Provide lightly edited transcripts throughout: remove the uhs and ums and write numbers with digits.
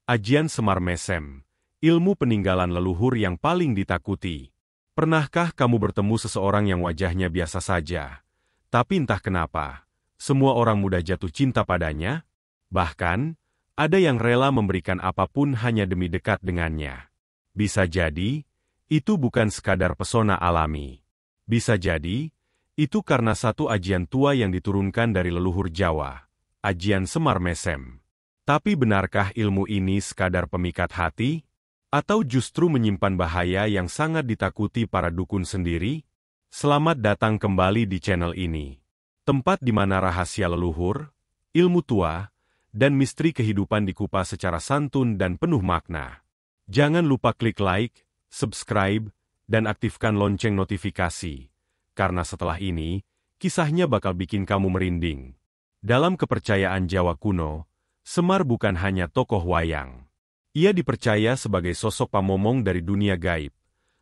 Ajian Semar Mesem, ilmu peninggalan leluhur yang paling ditakuti. Pernahkah kamu bertemu seseorang yang wajahnya biasa saja, tapi entah kenapa, semua orang mudah jatuh cinta padanya? Bahkan, ada yang rela memberikan apapun hanya demi dekat dengannya. Bisa jadi, itu bukan sekadar pesona alami. Bisa jadi, itu karena satu ajian tua yang diturunkan dari leluhur Jawa, Ajian Semar Mesem. Tapi benarkah ilmu ini sekadar pemikat hati? Atau justru menyimpan bahaya yang sangat ditakuti para dukun sendiri? Selamat datang kembali di channel ini. Tempat di mana rahasia leluhur, ilmu tua, dan misteri kehidupan dikupas secara santun dan penuh makna. Jangan lupa klik like, subscribe, dan aktifkan lonceng notifikasi. Karena setelah ini, kisahnya bakal bikin kamu merinding. Dalam kepercayaan Jawa kuno, Semar bukan hanya tokoh wayang. Ia dipercaya sebagai sosok pamomong dari dunia gaib,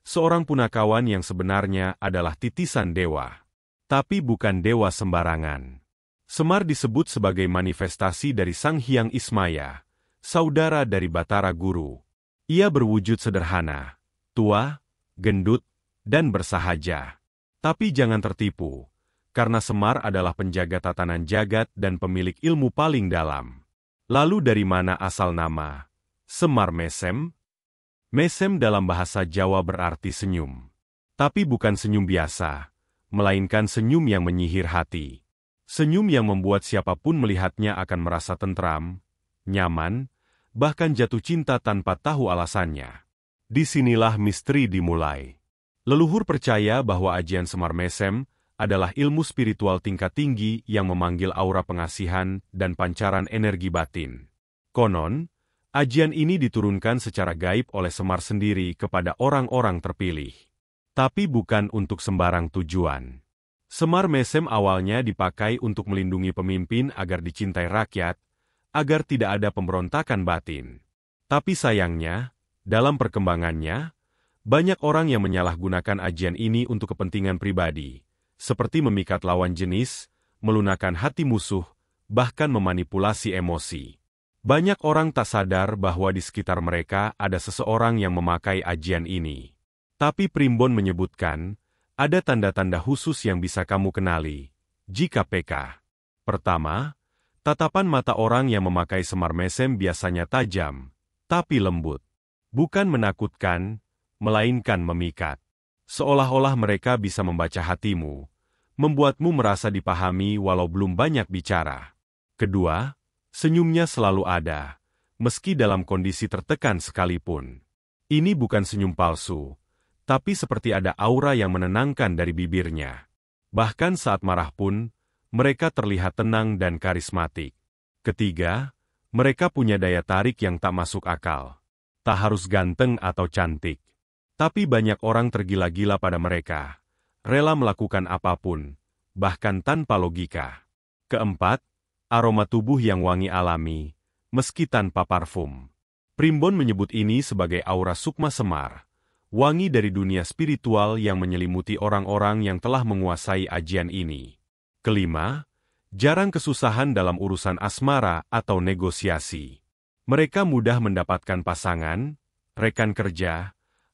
seorang punakawan yang sebenarnya adalah titisan dewa. Tapi bukan dewa sembarangan. Semar disebut sebagai manifestasi dari Sang Hyang Ismaya, saudara dari Batara Guru. Ia berwujud sederhana, tua, gendut, dan bersahaja. Tapi jangan tertipu, karena Semar adalah penjaga tatanan jagat dan pemilik ilmu paling dalam. Lalu dari mana asal nama Semar Mesem? Mesem dalam bahasa Jawa berarti senyum. Tapi bukan senyum biasa, melainkan senyum yang menyihir hati. Senyum yang membuat siapapun melihatnya akan merasa tentram, nyaman, bahkan jatuh cinta tanpa tahu alasannya. Disinilah misteri dimulai. Leluhur percaya bahwa ajian Semar Mesem adalah ilmu spiritual tingkat tinggi yang memanggil aura pengasihan dan pancaran energi batin. Konon, ajian ini diturunkan secara gaib oleh Semar sendiri kepada orang-orang terpilih. Tapi bukan untuk sembarang tujuan. Semar Mesem awalnya dipakai untuk melindungi pemimpin agar dicintai rakyat, agar tidak ada pemberontakan batin. Tapi sayangnya, dalam perkembangannya, banyak orang yang menyalahgunakan ajian ini untuk kepentingan pribadi, seperti memikat lawan jenis, melunakkan hati musuh, bahkan memanipulasi emosi. Banyak orang tak sadar bahwa di sekitar mereka ada seseorang yang memakai ajian ini. Tapi Primbon menyebutkan, ada tanda-tanda khusus yang bisa kamu kenali, jika PK. Pertama, tatapan mata orang yang memakai Semar Mesem biasanya tajam, tapi lembut. Bukan menakutkan, melainkan memikat. Seolah-olah mereka bisa membaca hatimu, membuatmu merasa dipahami walau belum banyak bicara. Kedua, senyumnya selalu ada, meski dalam kondisi tertekan sekalipun. Ini bukan senyum palsu, tapi seperti ada aura yang menenangkan dari bibirnya. Bahkan saat marah pun, mereka terlihat tenang dan karismatik. Ketiga, mereka punya daya tarik yang tak masuk akal. Tak harus ganteng atau cantik. Tapi banyak orang tergila-gila pada mereka, rela melakukan apapun, bahkan tanpa logika. Keempat, aroma tubuh yang wangi alami, meski tanpa parfum. Primbon menyebut ini sebagai aura sukma Semar, wangi dari dunia spiritual yang menyelimuti orang-orang yang telah menguasai ajian ini. Kelima, jarang kesusahan dalam urusan asmara atau negosiasi. Mereka mudah mendapatkan pasangan, rekan kerja,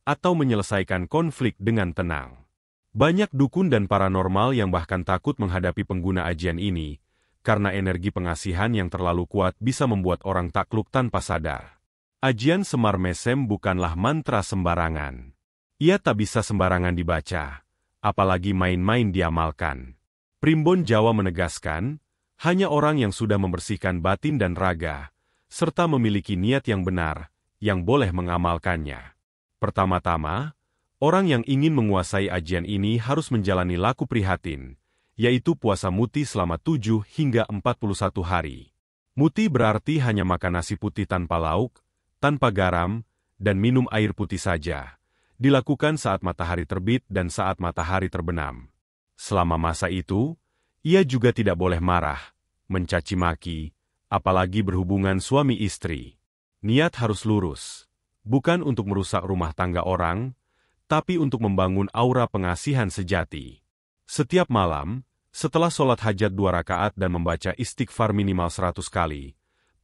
atau menyelesaikan konflik dengan tenang. Banyak dukun dan paranormal yang bahkan takut menghadapi pengguna ajian ini, karena energi pengasihan yang terlalu kuat bisa membuat orang takluk tanpa sadar. Ajian Semar Mesem bukanlah mantra sembarangan. Ia tak bisa sembarangan dibaca, apalagi main-main diamalkan. Primbon Jawa menegaskan, hanya orang yang sudah membersihkan batin dan raga, serta memiliki niat yang benar, yang boleh mengamalkannya. Pertama-tama, orang yang ingin menguasai ajian ini harus menjalani laku prihatin, yaitu puasa muti selama 7 hingga 41 hari. Muti berarti hanya makan nasi putih tanpa lauk, tanpa garam, dan minum air putih saja. Dilakukan saat matahari terbit dan saat matahari terbenam. Selama masa itu, ia juga tidak boleh marah, mencaci maki, apalagi berhubungan suami istri. Niat harus lurus, bukan untuk merusak rumah tangga orang, tapi untuk membangun aura pengasihan sejati. Setiap malam, setelah sholat hajat 2 rakaat dan membaca istighfar minimal 100 kali,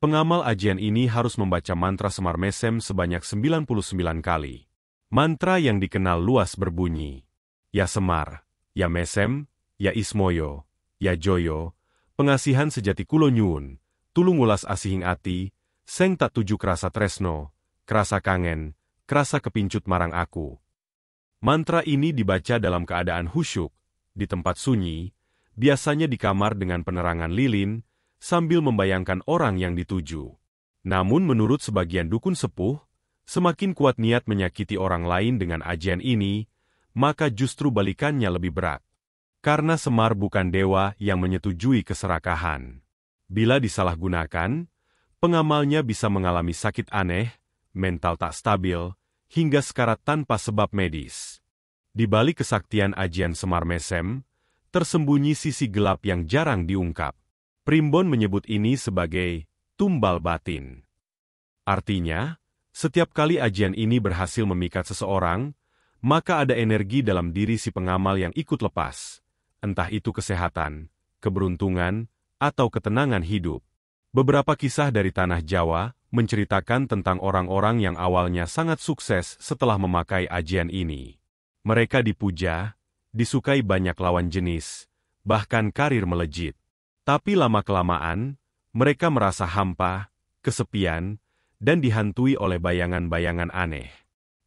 Pengamal ajian ini harus membaca mantra Semar Mesem sebanyak 99 kali. Mantra yang dikenal luas berbunyi, Ya Semar, Ya Mesem, Ya Ismoyo, Ya Joyo, pengasihan sejati kulo nyuwun, tulung ulas asihing ati, seng tak tuju kerasa tresno, kerasa kangen, kerasa kepincut marang aku. Mantra ini dibaca dalam keadaan khusyuk, di tempat sunyi, biasanya di kamar dengan penerangan lilin, sambil membayangkan orang yang dituju. Namun menurut sebagian dukun sepuh, semakin kuat niat menyakiti orang lain dengan ajian ini, maka justru balikannya lebih berat. Karena Semar bukan dewa yang menyetujui keserakahan. Bila disalahgunakan, pengamalnya bisa mengalami sakit aneh, mental tak stabil, hingga sekarat tanpa sebab medis. Di balik kesaktian ajian Semar Mesem, tersembunyi sisi gelap yang jarang diungkap. Primbon menyebut ini sebagai tumbal batin. Artinya, setiap kali ajian ini berhasil memikat seseorang, maka ada energi dalam diri si pengamal yang ikut lepas, entah itu kesehatan, keberuntungan, atau ketenangan hidup. Beberapa kisah dari tanah Jawa menceritakan tentang orang-orang yang awalnya sangat sukses setelah memakai ajian ini. Mereka dipuja, disukai banyak lawan jenis, bahkan karir melejit. Tapi lama-kelamaan, mereka merasa hampa, kesepian, dan dihantui oleh bayangan-bayangan aneh.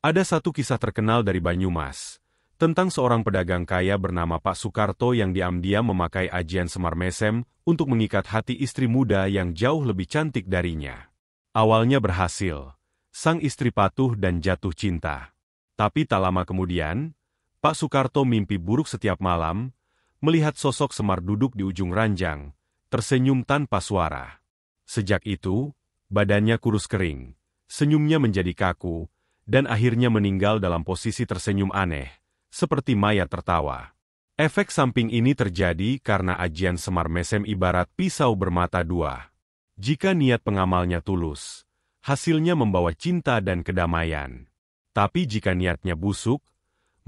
Ada satu kisah terkenal dari Banyumas, tentang seorang pedagang kaya bernama Pak Sukarto yang diam-diam memakai ajian Semar Mesem untuk mengikat hati istri muda yang jauh lebih cantik darinya. Awalnya berhasil, sang istri patuh dan jatuh cinta. Tapi tak lama kemudian, Pak Sukarto mimpi buruk setiap malam, melihat sosok Semar duduk di ujung ranjang, tersenyum tanpa suara. Sejak itu, badannya kurus kering, senyumnya menjadi kaku, dan akhirnya meninggal dalam posisi tersenyum aneh, seperti mayat tertawa. Efek samping ini terjadi karena ajian Semar Mesem ibarat pisau bermata dua. Jika niat pengamalnya tulus, hasilnya membawa cinta dan kedamaian. Tapi jika niatnya busuk,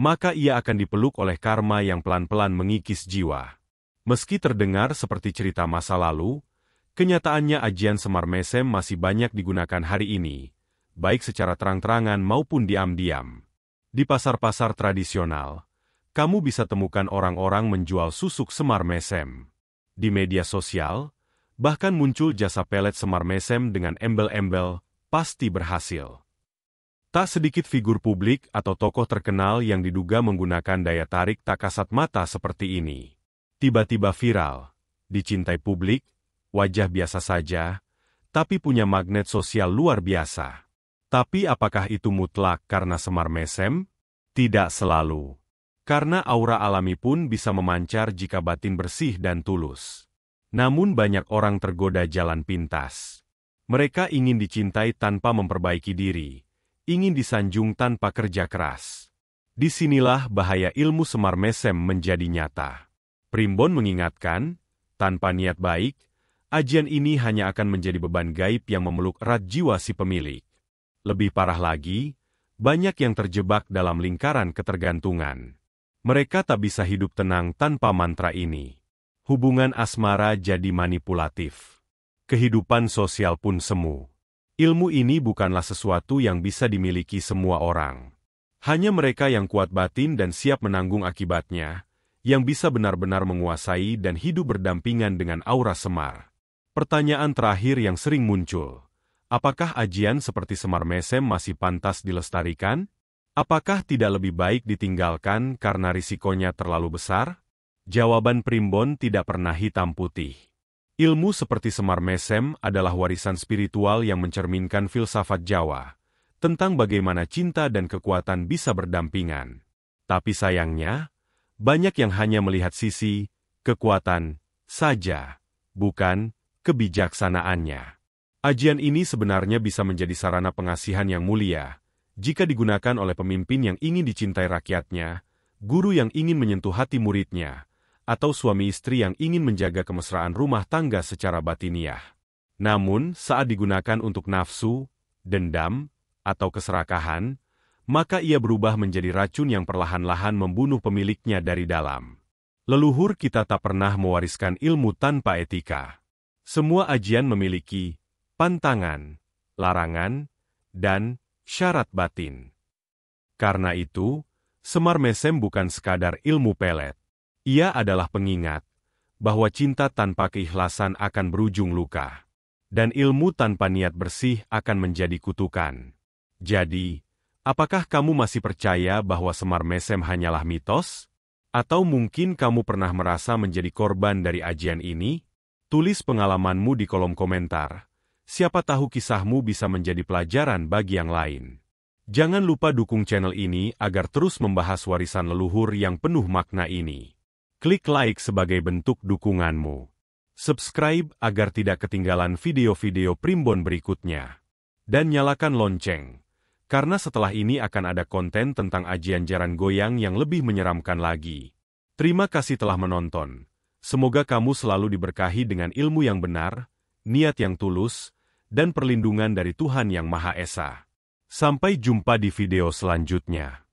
maka ia akan dipeluk oleh karma yang pelan-pelan mengikis jiwa. Meski terdengar seperti cerita masa lalu, kenyataannya ajian Semar Mesem masih banyak digunakan hari ini, baik secara terang-terangan maupun diam-diam. Di pasar-pasar tradisional, kamu bisa temukan orang-orang menjual susuk Semar Mesem. Di media sosial, bahkan muncul jasa pelet Semar Mesem dengan embel-embel, pasti berhasil. Tak sedikit figur publik atau tokoh terkenal yang diduga menggunakan daya tarik tak kasat mata seperti ini. Tiba-tiba viral, dicintai publik, wajah biasa saja, tapi punya magnet sosial luar biasa. Tapi apakah itu mutlak karena Semar Mesem? Tidak selalu. Karena aura alami pun bisa memancar jika batin bersih dan tulus. Namun banyak orang tergoda jalan pintas. Mereka ingin dicintai tanpa memperbaiki diri. Ingin disanjung tanpa kerja keras. Disinilah bahaya ilmu Semar Mesem menjadi nyata. Primbon mengingatkan, tanpa niat baik, ajian ini hanya akan menjadi beban gaib yang memeluk erat jiwa si pemilik. Lebih parah lagi, banyak yang terjebak dalam lingkaran ketergantungan. Mereka tak bisa hidup tenang tanpa mantra ini. Hubungan asmara jadi manipulatif. Kehidupan sosial pun semu. Ilmu ini bukanlah sesuatu yang bisa dimiliki semua orang. Hanya mereka yang kuat batin dan siap menanggung akibatnya, yang bisa benar-benar menguasai dan hidup berdampingan dengan aura Semar. Pertanyaan terakhir yang sering muncul, apakah ajian seperti Semar Mesem masih pantas dilestarikan? Apakah tidak lebih baik ditinggalkan karena risikonya terlalu besar? Jawaban Primbon tidak pernah hitam putih. Ilmu seperti Semar Mesem adalah warisan spiritual yang mencerminkan filsafat Jawa, tentang bagaimana cinta dan kekuatan bisa berdampingan. Tapi sayangnya, banyak yang hanya melihat sisi kekuatan saja, bukan kebijaksanaannya. Ajian ini sebenarnya bisa menjadi sarana pengasihan yang mulia, jika digunakan oleh pemimpin yang ingin dicintai rakyatnya, guru yang ingin menyentuh hati muridnya, atau suami istri yang ingin menjaga kemesraan rumah tangga secara batiniah. Namun, saat digunakan untuk nafsu, dendam, atau keserakahan, maka ia berubah menjadi racun yang perlahan-lahan membunuh pemiliknya dari dalam. Leluhur kita tak pernah mewariskan ilmu tanpa etika. Semua ajian memiliki pantangan, larangan, dan syarat batin. Karena itu, Semar Mesem bukan sekadar ilmu pelet. Ia adalah pengingat bahwa cinta tanpa keikhlasan akan berujung luka. Dan ilmu tanpa niat bersih akan menjadi kutukan. Jadi, apakah kamu masih percaya bahwa Semar Mesem hanyalah mitos? Atau mungkin kamu pernah merasa menjadi korban dari ajian ini? Tulis pengalamanmu di kolom komentar. Siapa tahu kisahmu bisa menjadi pelajaran bagi yang lain. Jangan lupa dukung channel ini agar terus membahas warisan leluhur yang penuh makna ini. Klik like sebagai bentuk dukunganmu. Subscribe agar tidak ketinggalan video-video Primbon berikutnya. Dan nyalakan lonceng. Karena setelah ini akan ada konten tentang ajian jaran goyang yang lebih menyeramkan lagi. Terima kasih telah menonton. Semoga kamu selalu diberkahi dengan ilmu yang benar, niat yang tulus, dan perlindungan dari Tuhan Yang Maha Esa. Sampai jumpa di video selanjutnya.